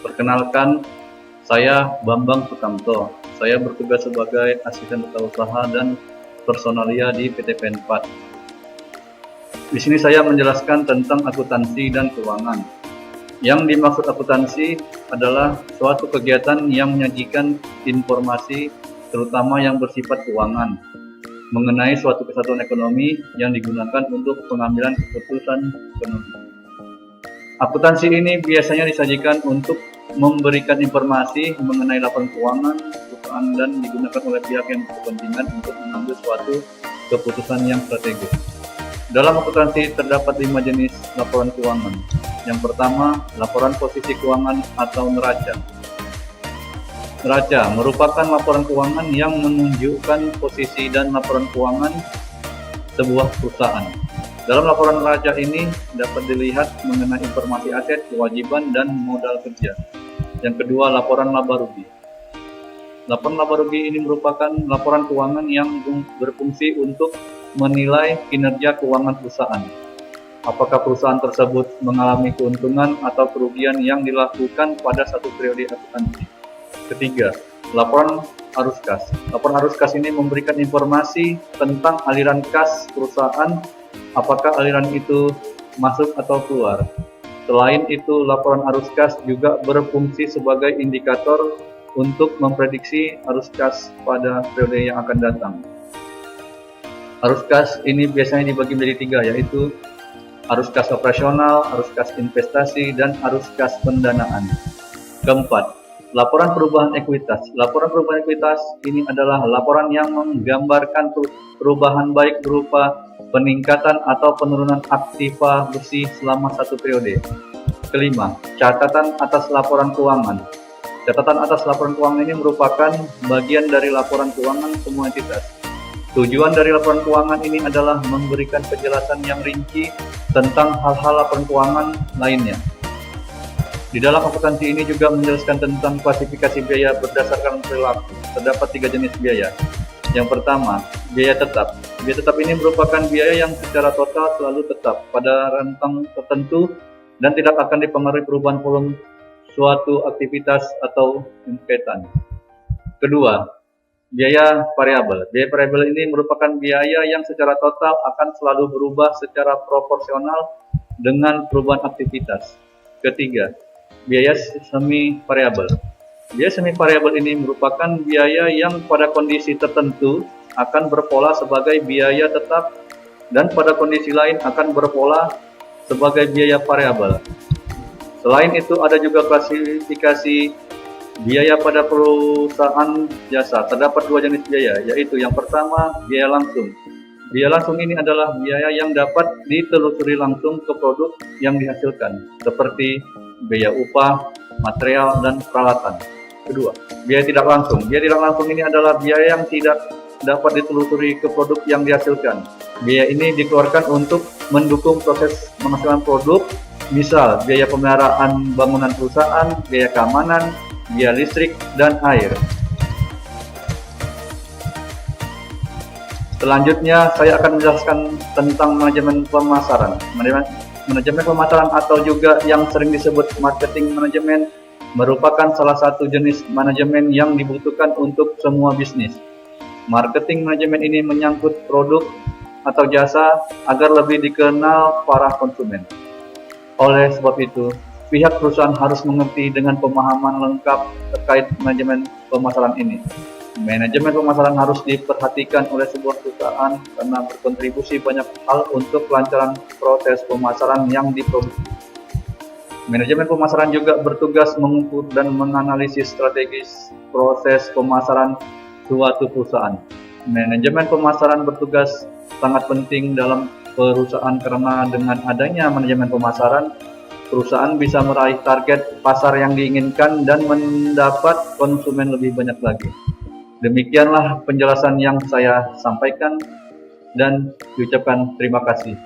Perkenalkan, saya Bambang Sukamto. Saya bertugas sebagai asisten tata usaha dan personalia di PT Penpat. Di sini saya menjelaskan tentang akuntansi dan keuangan. Yang dimaksud akuntansi adalah suatu kegiatan yang menyajikan informasi, terutama yang bersifat keuangan, mengenai suatu kesatuan ekonomi yang digunakan untuk pengambilan keputusan ekonomi. Akuntansi ini biasanya disajikan untuk memberikan informasi mengenai laporan keuangan perusahaan dan digunakan oleh pihak yang berkepentingan untuk mengambil suatu keputusan yang strategis. Dalam akuntansi terdapat 5 jenis laporan keuangan. Yang pertama, laporan posisi keuangan atau neraca. Neraca merupakan laporan keuangan yang menunjukkan posisi dan laporan keuangan sebuah perusahaan. Dalam laporan neraca ini dapat dilihat mengenai informasi aset, kewajiban, dan modal kerja. Yang kedua, laporan laba rugi. Laporan laba rugi ini merupakan laporan keuangan yang berfungsi untuk menilai kinerja keuangan perusahaan. Apakah perusahaan tersebut mengalami keuntungan atau kerugian yang dilakukan pada satu periode akuntansi. Ketiga, laporan arus kas. Laporan arus kas ini memberikan informasi tentang aliran kas perusahaan, apakah aliran itu masuk atau keluar. Selain itu, laporan arus kas juga berfungsi sebagai indikator untuk memprediksi arus kas pada periode yang akan datang. Arus kas ini biasanya dibagi menjadi 3, yaitu arus kas operasional, arus kas investasi, dan arus kas pendanaan. Keempat, laporan perubahan ekuitas. Laporan perubahan ekuitas ini adalah laporan yang menggambarkan perubahan baik berupa peningkatan atau penurunan aktiva bersih selama satu periode. Kelima, catatan atas laporan keuangan. Catatan atas laporan keuangan ini merupakan bagian dari laporan keuangan semua entitas. Tujuan dari laporan keuangan ini adalah memberikan penjelasan yang rinci tentang hal-hal laporan keuangan lainnya. Di dalam akuntansi ini juga menjelaskan tentang klasifikasi biaya berdasarkan perilaku. Terdapat 3 jenis biaya. Yang pertama, biaya tetap. Biaya tetap ini merupakan biaya yang secara total selalu tetap pada rentang tertentu dan tidak akan dipengaruhi perubahan volume suatu aktivitas atau kegiatan. Kedua, biaya variabel. Biaya variabel ini merupakan biaya yang secara total akan selalu berubah secara proporsional dengan perubahan aktivitas. Ketiga, biaya semi variabel. Biaya semi variabel ini merupakan biaya yang pada kondisi tertentu akan berpola sebagai biaya tetap dan pada kondisi lain akan berpola sebagai biaya variabel. Selain itu, ada juga klasifikasi biaya pada perusahaan jasa. Terdapat 2 jenis biaya, yaitu yang pertama, biaya langsung. Biaya langsung ini adalah biaya yang dapat ditelusuri langsung ke produk yang dihasilkan, seperti biaya upah, material, dan peralatan. Kedua, biaya tidak langsung. Biaya tidak langsung ini adalah biaya yang tidak dapat ditelusuri ke produk yang dihasilkan. Biaya ini dikeluarkan untuk mendukung proses menghasilkan produk, misal biaya pemeliharaan bangunan perusahaan, biaya keamanan, biaya listrik, dan air. Selanjutnya, saya akan menjelaskan tentang manajemen pemasaran. Manajemen pemasaran atau juga yang sering disebut marketing manajemen merupakan salah satu jenis manajemen yang dibutuhkan untuk semua bisnis. Marketing manajemen ini menyangkut produk atau jasa agar lebih dikenal para konsumen. Oleh sebab itu, pihak perusahaan harus mengerti dengan pemahaman lengkap terkait manajemen pemasaran ini. Manajemen pemasaran harus diperhatikan oleh sebuah perusahaan karena berkontribusi banyak hal untuk kelancaran proses pemasaran yang diproduksi. Manajemen pemasaran juga bertugas mengukur dan menganalisis strategis proses pemasaran suatu perusahaan. Manajemen pemasaran bertugas sangat penting dalam perusahaan karena dengan adanya manajemen pemasaran, perusahaan bisa meraih target pasar yang diinginkan dan mendapat konsumen lebih banyak lagi. Demikianlah penjelasan yang saya sampaikan dan diucapkan terima kasih.